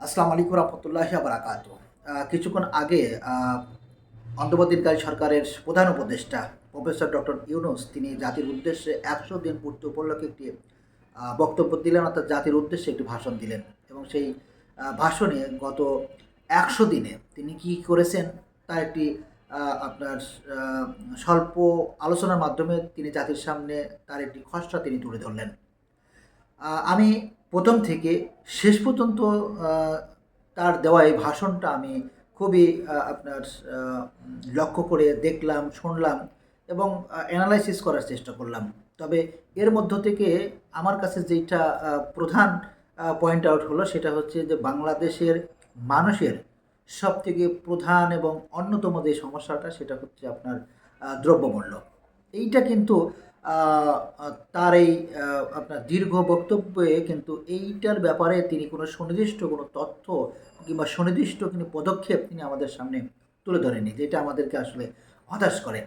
আসসালামু আলাইকুম রহমতুল্লাহি বারাকাতু। কিছুক্ষণ আগে অন্তর্বর্তীকালীন সরকারের প্রধান উপদেষ্টা প্রফেসর ডক্টর ইউনূস তিনি জাতির উদ্দেশ্যে ১০০ দিন পূর্তি উপলক্ষে একটি বক্তব্য দিলেন, অর্থাৎ জাতির উদ্দেশ্যে একটি ভাষণ দিলেন। এবং সেই ভাষণে গত ১০০ দিনে তিনি কি করেছেন তার একটি আপনার আ স্বল্প আলোচনার মাধ্যমে তিনি জাতির সামনে তার একটি খসড়া তিনি তুলে ধরলেন। আমি ১ম থেকে শেষ পর্যন্ত আ তার দেওয়া এই ভাষণটা আমি খুবই আপনার আ লক্ষ্য করে দেখলাম, শুনলাম এবং এনালাইসিস করার চেষ্টা করলাম। তবে এর মধ্য থেকে আমার কাছে যেইটা প্রধান পয়েন্ট আউট হলো সেটা হচ্ছে যে বাংলাদেশের মানুষের সবথেকে প্রধান এবং অন্যতম যে সমস্যাটা সেটা হচ্ছে আপনার দ্রব্যমূল্য। এইটা কিন্তু আ আ তার এই আপনার দীর্ঘ বক্তব্যে কিন্তু এইটার ব্যাপারে তিনি কোনো সুনির্দিষ্ট কোনো তথ্য কিংবা সুনির্দিষ্ট কোনো পদক্ষেপ তিনি আমাদের সামনে তুলে ধরেননি, যেটা আমাদেরকে আসলে হতাশ করে।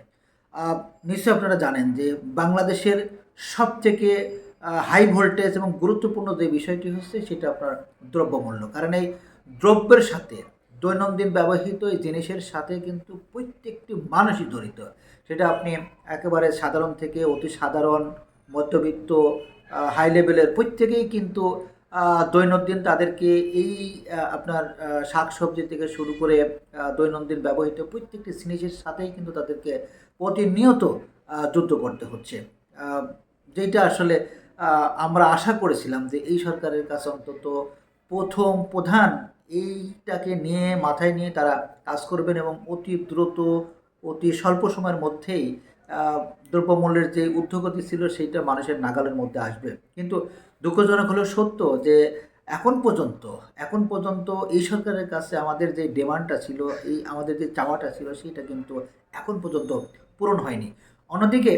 আ নিশ্চয়ই আপনারা জানেন যে বাংলাদেশের সবথেকে হাই ভোল্টেজ এবং গুরুত্বপূর্ণ যে বিষয়টি হচ্ছে সেটা আপনার দ্রব্যমূল্য। কারণ এই দ্রব্যের সাথে দৈনন্দিন ব্যবহৃত এই জিনিসের সাথে কিন্তু প্রত্যেকটি মানুষই জড়িত। সেটা আপনি একেবারে সাধারণ থেকে অতি সাধারণ, মধ্যবিত্ত, হাই লেভেলের প্রত্যেকেই কিন্তু দৈনন্দিন তাদেরকে এই আপনার শাকসবজি থেকে শুরু করে দৈনন্দিন ব্যবহৃত প্রত্যেকটি জিনিসের সাথেই কিন্তু তাদেরকে প্রতিনিয়ত যুদ্ধ করতে হচ্ছে। আ যেইটা আসলে আমরা আশা করেছিলাম যে এই সরকারের কাছে অন্তত প্রধান এইটাকে নিয়ে মাথায় নিয়ে তারা কাজ করবেন এবং অতি দ্রুত, অতি স্বল্প সময়ের মধ্যেই আ দ্রব্যমূল্যের যে ঊর্ধ্বগতি ছিল সেইটা মানুষের নাগালের মধ্যে আসবে। কিন্তু দুঃখজনক হলেও সত্য যে এখন পর্যন্ত এই সরকারের কাছে আমাদের যে ডিমান্ডটা ছিল, এই আমাদের যে চাওয়াটা ছিল সেইটা কিন্তু এখন পর্যন্ত পূরণ হয়নি। অন্যদিকে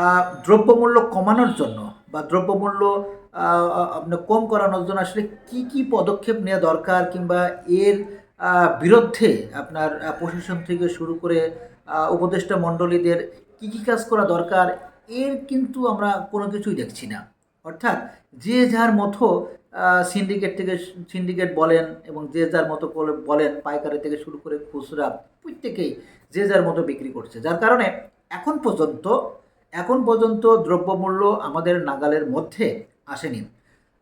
আ দ্রব্যমূল্য কমানোর জন্য বা দ্রব্যমূল্য আ আ আপনার কম করানোর জন্য আসলে কি পদক্ষেপ নেয়া দরকার কিংবা এর আ বিরুদ্ধে আপনার প্রশাসন থেকে শুরু করে উপদেষ্টা মণ্ডলীদের কি কাজ করা দরকার, এর কিন্তু আমরা কোনো কিছুই দেখছি না। অর্থাৎ যে যার মতো সিন্ডিকেট থেকে সিন্ডিকেট বলেন এবং যে যার মতো করে বলেন পাইকারি থেকে শুরু করে খুচরা প্রত্যেকেই যে যার মতো বিক্রি করছে। যার কারণে এখন পর্যন্ত এখন পর্যন্ত দ্রব্যমূল্য আমাদের নাগালের মধ্যে আসেনি।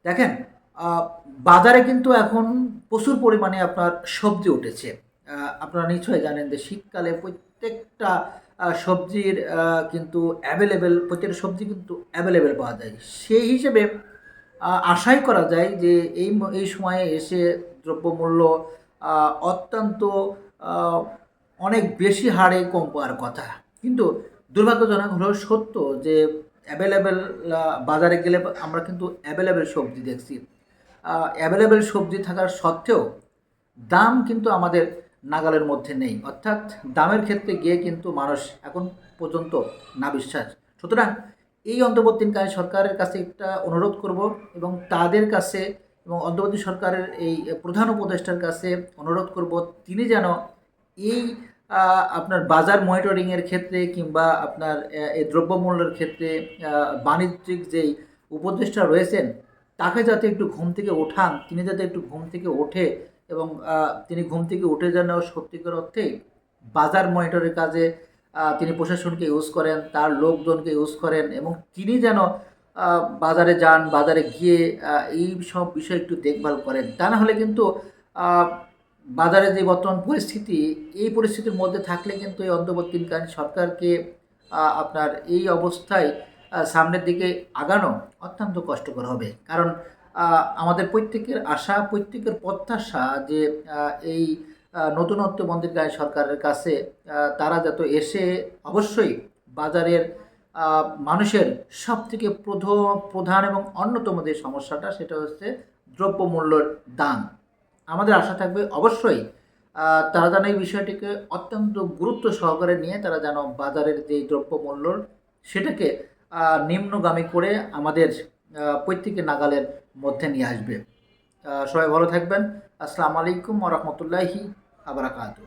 দেখেন, আ বাজারে কিন্তু এখন প্রচুর পরিমাণে আপনার সবজি উঠেছে। আপনারা নিশ্চয়ই জানেন যে শীতকালে প্রত্যেকটা সবজির কিন্তু প্রত্যেকটা সবজি কিন্তু অ্যাভেলেবেল পাওয়া যায়। সেই হিসেবে আশাই করা যায় যে এই সময়ে এসে দ্রব্যমূল্য আ অত্যন্ত আ অনেক বেশি হারে কম পাওয়ার কথা। কিন্তু দুর্ভাগ্যজনক হলেও সত্য যে অ্যাভেলেবেল বাজারে গেলে আমরা কিন্তু অ্যাভেলেবেল সবজি দেখছি। অ্যাভেলেবেল সবজি থাকার সত্ত্বেও দাম কিন্তু আমাদের নাগালের মধ্যে নেই। অর্থাৎ দামের ক্ষেত্রে গিয়ে কিন্তু মানুষ এখন পর্যন্ত নাবিশ্বাস। সুতরাং এই অন্তর্বর্তীকালীন সরকারের কাছে একটা অনুরোধ করব এবং তাদের কাছে এবং অন্তর্বর্তী সরকারের এই প্রধান উপদেষ্টার কাছে অনুরোধ করব, তিনি যেন এই আপনার বাজার মনিটরিং এর ক্ষেত্রে কিংবা আপনার এই দ্রব্যমূল্যের ক্ষেত্রে বাণিজ্যিক যেই উপদেষ্টা রয়েছেন তাকে যাতে একটু ঘুম থেকে ওঠান, তিনি যাতে একটু ঘুম থেকে ওঠে এবং তিনি ঘুম থেকে উঠে যেন সত্যিকার অর্থেই বাজার মনিটরের কাজে তিনি প্রশাসনকে ইউজ করেন, তার লোকজনকে ইউজ করেন এবং তিনি যেন বাজারে যান, বাজারে গিয়ে এই সব বিষয় একটু দেখভাল করেন। তা না হলে কিন্তু আ বাজারে যে বর্তমান পরিস্থিতি, এই পরিস্থিতির মধ্যে থাকলে কিন্তু এই অন্তর্বর্তীকালীন সরকারকে আপনার এই অবস্থায় সামনের দিকে আগানো অত্যন্ত কষ্টকর হবে। কারণ আমাদের প্রত্যেকের আশা, প্রত্যেকের প্রত্যাশা যে আ এই নতুন অন্তর্বর্তীকালীন সরকারের কাছে তারা যাতে এসে অবশ্যই বাজারের মানুষের সবথেকে প্রধান এবং অন্যতম যে সমস্যাটা সেটা হচ্ছে দ্রব্যমূল্যের দাম। আমাদের আশা থাকবে অবশ্যই তারা যেন এই বিষয়টিকে অত্যন্ত গুরুত্ব সহকারে নিয়ে তারা যেন বাজারের যেই দ্রব্যমূল্য সেটাকে নিম্নগামী করে আমাদের প্রত্যেকের নাগালের মধ্যে নিয়ে আসবে। সবাই ভালো থাকবেন। আসসালামু আলাইকুম ওয়া রাহমাতুল্লাহি ওয়া বারাকাতুহু।